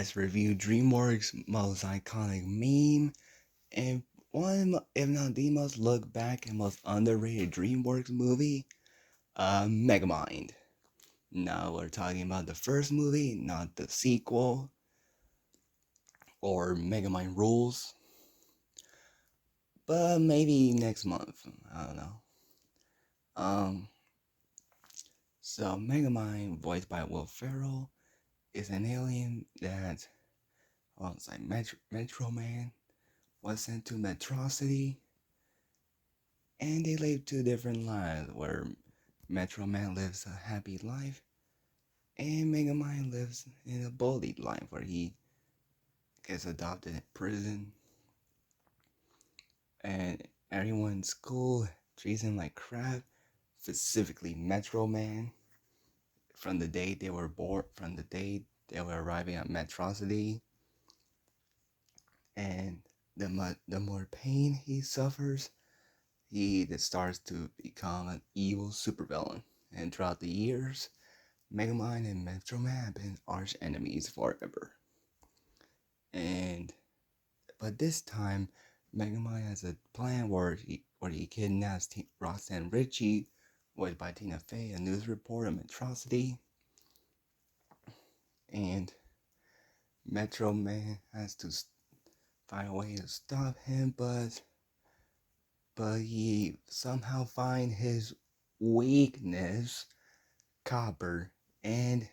let's review DreamWorks' most iconic meme and one, if not the most looked back and most underrated DreamWorks movie, Megamind. Now we're talking about the first movie, not the sequel or Megamind Rules, but maybe next month. I don't know. Um, so Megamind, voiced by Will Ferrell, is an alien that, well, it's like Metro Man was sent to Metrocity, and they live two different lives where Metro Man lives a happy life and Megamind lives in a bullied life where he gets adopted in prison and everyone in school treats him like crap, specifically Metro Man, from the day they were born, from the day they were arriving at Metrocity. And the more pain he suffers, he starts to become an evil supervillain. And throughout the years, Megamind and Metro Man have been arch enemies forever. And but this time, Megamind has a plan where he kidnaps Roxanne Ritchie, voiced by Tina Fey, a news reporter of Metrocity, and Metro Man has to find a way to stop him, but he somehow finds his weakness, Copper, and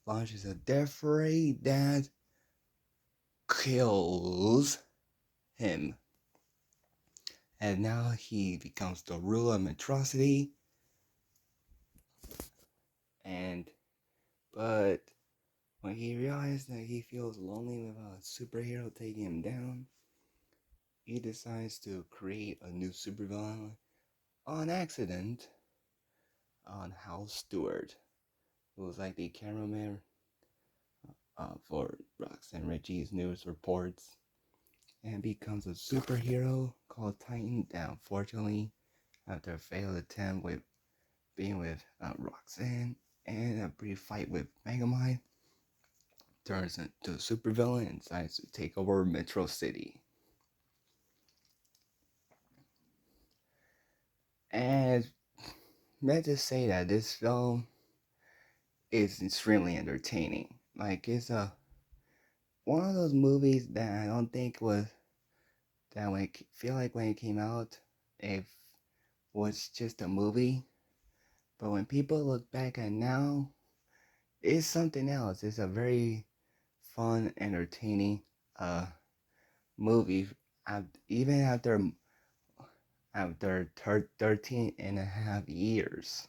launches a death ray that kills him. And now he becomes the ruler of Metrocity. And but when he realizes that he feels lonely without a superhero taking him down, he decides to create a new supervillain on accident on House Stewart, who was like the cameraman for Roxanne Ritchie's news reports, and becomes a superhero called Titan that unfortunately, after a failed attempt with being with Roxanne and a brief fight with Megamind, turns into a supervillain and decides to take over Metro City. And let's just say that this film is extremely entertaining. Like it's a one of those movies that I don't think was that when it, feel like when it came out, it was just a movie. But when people look back at now, it's something else. It's a very fun, entertaining movie. Even after 13 and a half years,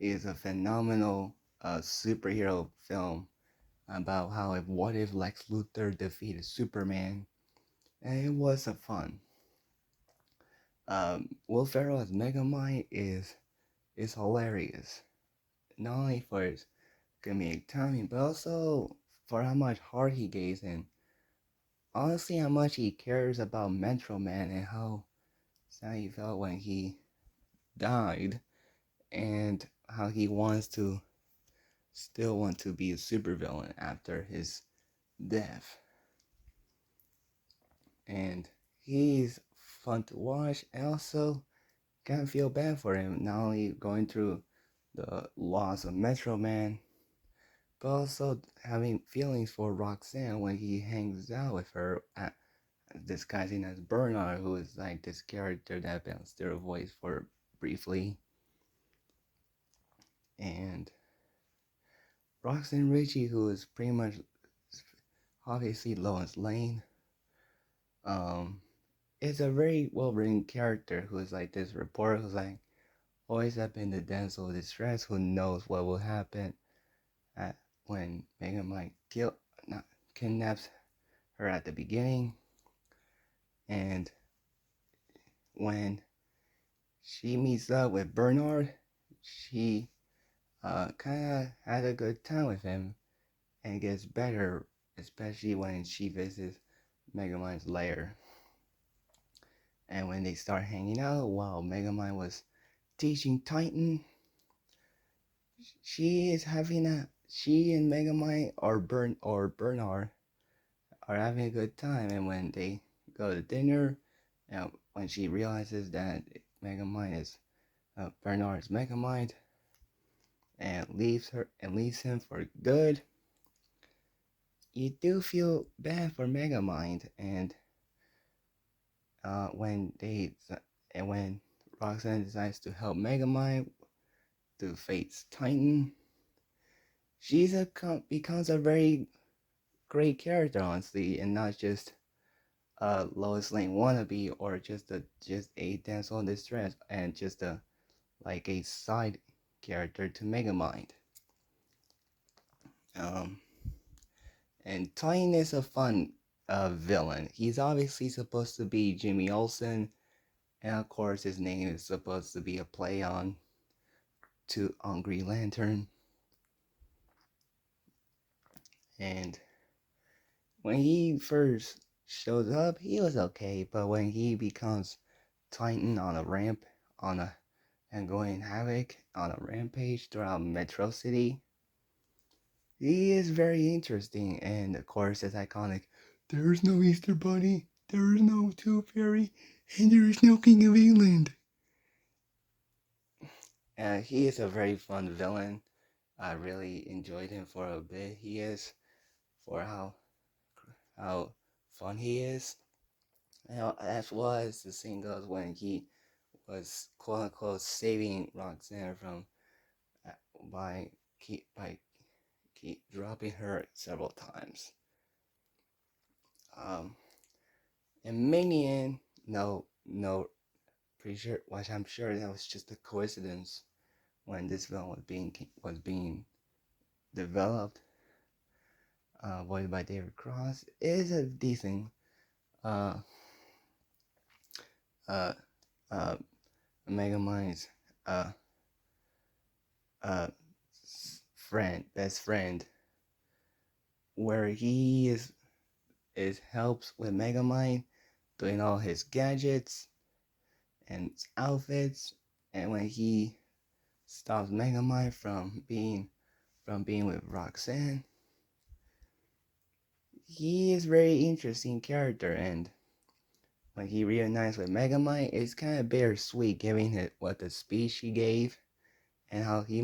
is a phenomenal superhero film about how what if Lex Luthor defeated Superman, and it was a fun. Will Ferrell as Megamind is hilarious, not only for his comedic timing, but also for how much heart he gave and honestly how much he cares about Metro Man and how sad he felt when he died, and how he wants to still want to be a supervillain after his death. And he's fun to watch, and also kind of feel bad for him, not only going through the loss of Metro Man, but also having feelings for Roxanne when he hangs out with her, disguising as Bernard, who is like this character that been still voiced for briefly. And Roxanne Ritchie, who is pretty much obviously Lois Lane, um, is a very well written character who is like this reporter who's like always up in the damsel of distress, who knows what will happen when Megamind kidnaps her at the beginning, and when she meets up with Bernard, she kind of had a good time with him and gets better, especially when she visits Megamind's lair. And when they start hanging out while Megamind was teaching Titan, she and Megamind or Bernard are having a good time, and when they go to dinner, when she realizes that Megamind is Bernard's Megamind and leaves him for good, you do feel bad for Megamind, and uh, when they when Roxanne decides to help Megamind to face Titan, becomes a very great character, honestly, and not just a Lois Lane wannabe or just a damsel in distress and just a side character to Megamind. Um, and Titan is a fun villain. He's obviously supposed to be Jimmy Olsen, and of course his name is supposed to be a play on Green Lantern. And when he first shows up, he was okay, but when he becomes Titan on a ramp on a and going havoc on a rampage throughout Metro City, he is very interesting, and of course it's iconic. There is no Easter Bunny, there is no Tooth Fairy, and there is no King of England. He is a very fun villain. I really enjoyed him for a bit. He is for how fun he is. As well as the scene goes when he was quote unquote saving Roxanne from uh, by keep dropping her several times. Um, and Manian, no, pretty sure, which I'm sure that was just a coincidence when this film was being developed, voiced by David Cross, is a decent uh uh uh Megamind's uh uh best friend, where he is helps with Megamind doing all his gadgets and outfits, and when he stops Megamind from being with Roxanne, he is very interesting character, and when he reunites with Megamind, it's kind of bittersweet, giving it what the speech he gave and how he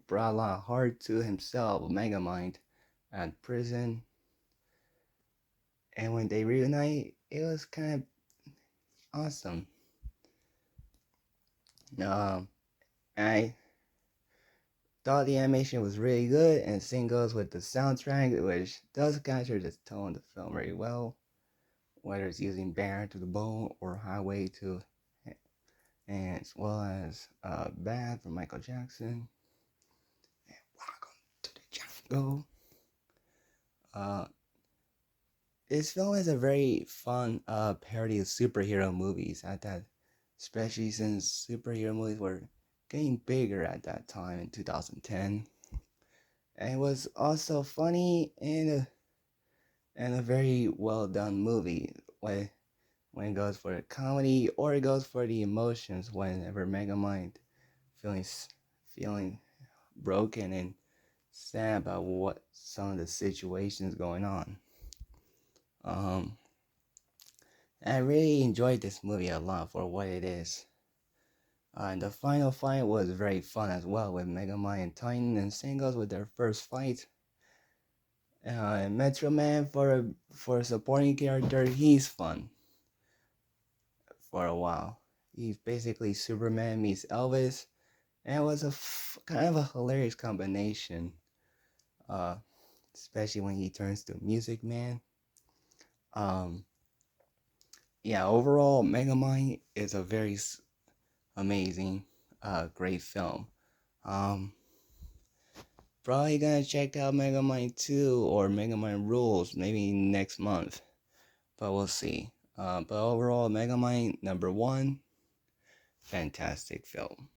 brought a lot of heart to himself, Megamind, at prison, and when they reunite, it was kind of awesome. Um, I thought the animation was really good, and same goes with the soundtrack, which does capture the tone of the film very well, whether it's using Bad to the Bone or Highway to, and as well as Bad from Michael Jackson, and Welcome to the Jungle. Uh, this film is a very fun parody of superhero movies at that, especially since superhero movies were getting bigger at that time in 2010. And it was also funny and a very well done movie when it goes for the comedy or it goes for the emotions whenever Megamind feeling feeling broken and sad about what some of the situations going on. Um, I really enjoyed this movie a lot for what it is. And the final fight was very fun as well with Megamind and Titan, and same goes with their first fight. Metro Man for a supporting character, he's fun for a while. He's basically Superman meets Elvis, and it was kind of a hilarious combination. Uh, Especially when he turns to Music Man. Um, yeah, overall, Megamind is a very amazing, great film. Um, Probably gonna check out Megamind 2 or Megamind Rules maybe next month, but we'll see. But overall, Megamind number 1, fantastic film.